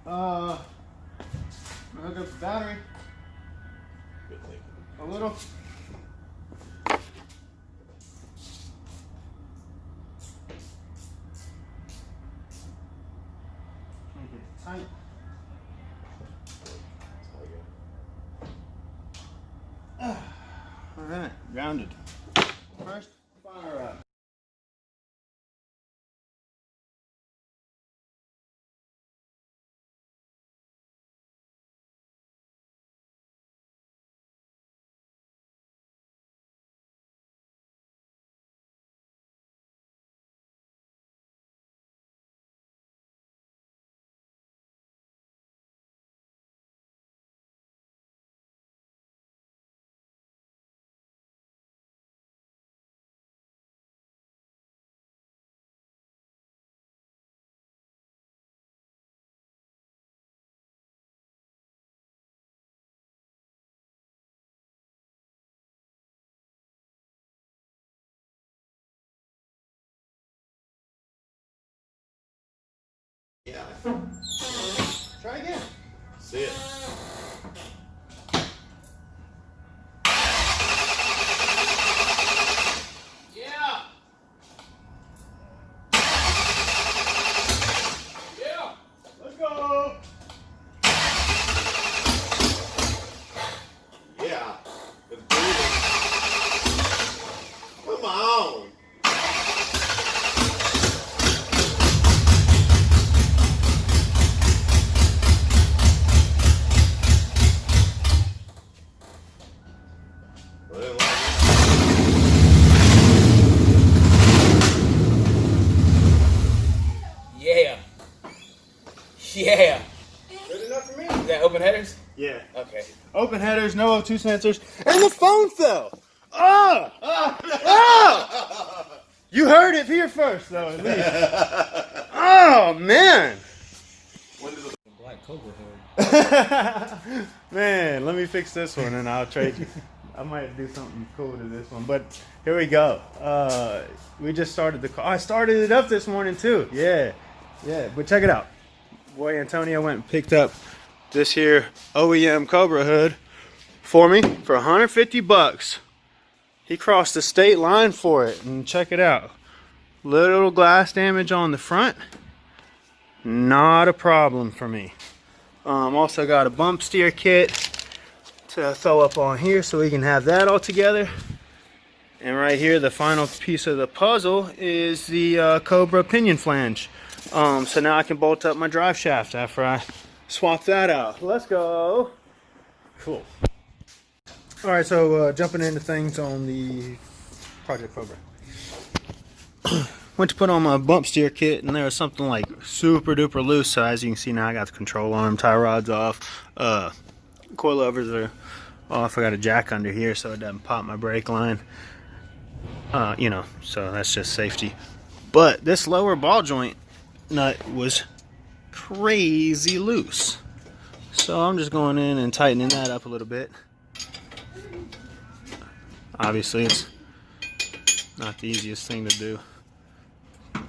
Hook up the battery. A little. Make it tight. All right, grounded. First, fire up. Yeah. Try again. See it. Yeah. Yeah. Let's go. Yeah. It's breathing. Come on. Yeah. Yeah. Good enough for me? Is that open headers? Yeah. Okay. Open headers, no O2 sensors, and the phone fell. Oh! Oh! You heard it here first, though, at least. Oh, man. Black Cobra head. Man, let me fix this one and I'll trade you. I might do something cool to this one, but here we go. We just started the car. I started it up this morning too. Yeah, but check it out. Boy, Antonio went and picked up this here OEM Cobra hood for me for 150 bucks. He crossed the state line for it, and check it out. Little glass damage on the front. Not a problem for me. Also got a bump steer kit to throw up on here so we can have that all together. And right here, the final piece of the puzzle is the Cobra pinion flange. So now I can bolt up my drive shaft after I swap that out. Let's go. Cool. All right, so jumping into things on the Project Cobra. Went to put on my bump steer kit, and there was something like super duper loose. So as you can see now, I got the control arm, tie rods off, coilovers are off. I got a jack under here so it doesn't pop my brake line. You know, so that's just safety. But this lower ball joint nut was crazy loose. So I'm just going in and tightening that up a little bit. Obviously, it's not the easiest thing to do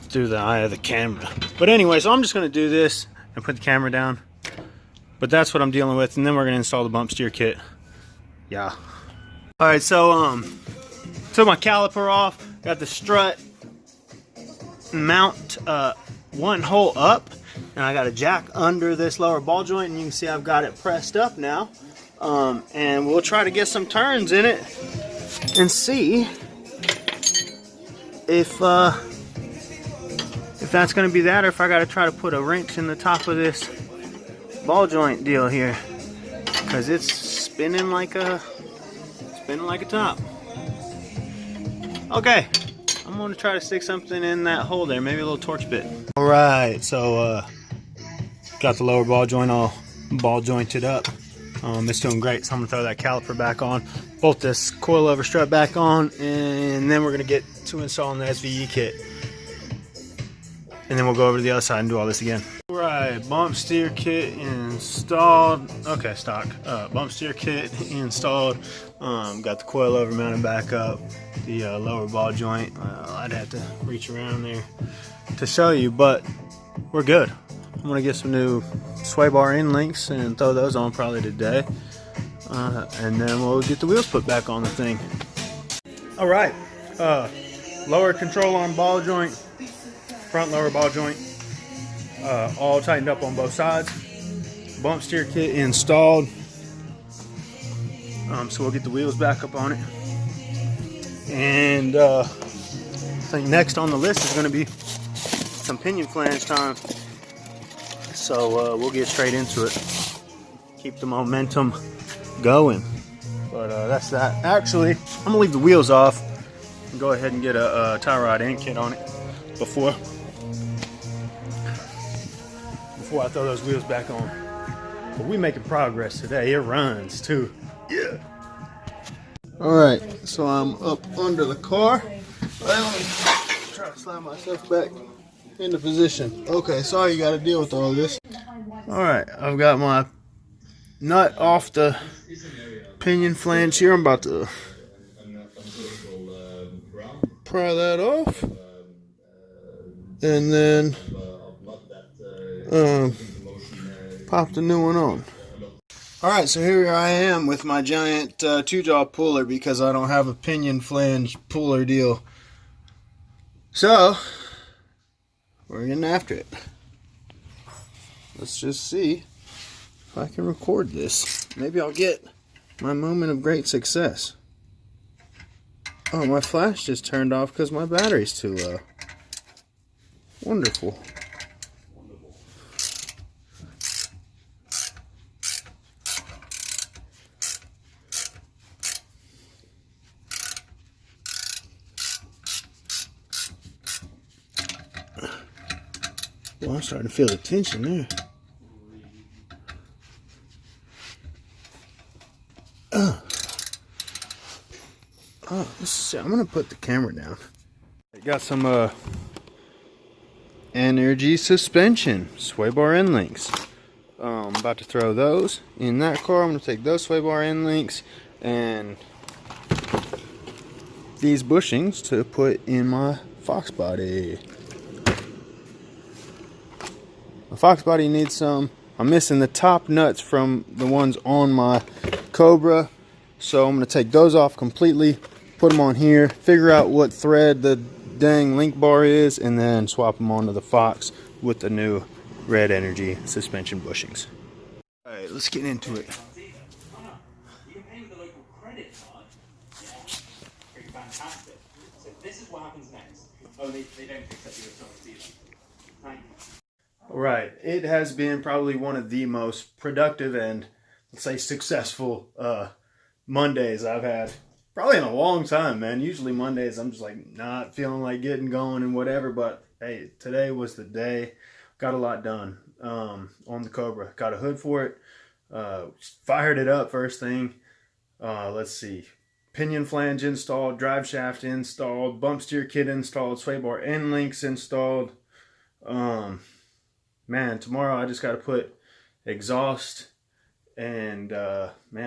through the eye of the camera. But anyway, so I'm just going to do this and put the camera down. But that's what I'm dealing with, and then we're going to install the bump steer kit. Yeah. All right, so took my caliper off, got the strut mount one hole up, and I got a jack under this lower ball joint, and you can see I've got it pressed up now. And we'll try to get some turns in it and see if that's going to be that, or if I got to try to put a wrench in the top of this ball joint deal here, because it's spinning like a top. Okay, I'm going to try to stick something in that hole there, maybe a little torch bit. All right, so got the lower ball joint all ball jointed up. It's doing great, so I'm gonna throw that caliper back on, bolt this coilover strut back on, and then we're gonna get to installing the SVE kit. And then we'll go over to the other side and do all this again. All right, bump steer kit installed. Okay, stock. Bump steer kit installed. Got the coilover mounted back up. The lower ball joint. I'd have to reach around there to show you, but we're good. I'm gonna get some new sway bar end links and throw those on probably today. And then we'll get the wheels put back on the thing. All right, lower control arm ball joint, front lower ball joint, all tightened up on both sides. Bump steer kit installed. So we'll get the wheels back up on it. And I think next on the list is going to be some pinion flange time. So we'll get straight into it. Keep the momentum going. But that's that. Actually, I'm going to leave the wheels off and go ahead and get a tie rod end kit on it before I throw those wheels back on. But we making progress today. It runs too. Yeah. All right, so I'm up under the car. Let me try to slide myself back into position. Okay, sorry you got to deal with all this. All right, I've got my nut off the pinion flange here. I'm about to pry that off, and then pop the new one on. Alright, so here I am with my giant 2-jaw puller because I don't have a pinion flange puller deal. So, we're getting after it. Let's just see if I can record this. Maybe I'll get my moment of great success. Oh, my flash just turned off because my battery's too low. Wonderful. Well, I'm starting to feel the tension there. Let's see. I'm gonna put the camera down. I got some energy suspension sway bar end links. I'm about to throw those in that car. I'm gonna take those sway bar end links and these bushings to put in my Fox body. My Fox body needs some. I'm missing the top nuts from the ones on my Cobra, so I'm going to take those off completely, put them on here, figure out what thread the dang link bar is, and then swap them onto the Fox with the new red energy suspension bushings. Alright, let's get into it. You can pay with a local credit card. Yeah, pretty fantastic. So this is what happens next. Oh, they don't accept your songs either. Thank you. Right, it has been probably one of the most productive and, let's say, successful Mondays I've had probably in a long time, man. Usually Mondays I'm just like not feeling like getting going and whatever, but hey, today was the day. Got a lot done on the Cobra. Got a hood for it, fired it up first thing. Let's see, pinion flange installed, drive shaft installed, bump steer kit installed, sway bar end links installed. Man, tomorrow I just got to put exhaust and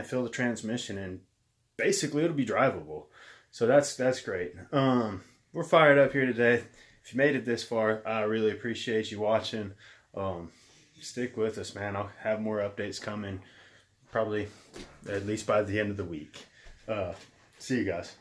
fill the transmission, and basically it'll be drivable. So that's great. We're fired up here today. If you made it this far, I really appreciate you watching. Stick with us, man. I'll have more updates coming, probably at least by the end of the week. See you guys.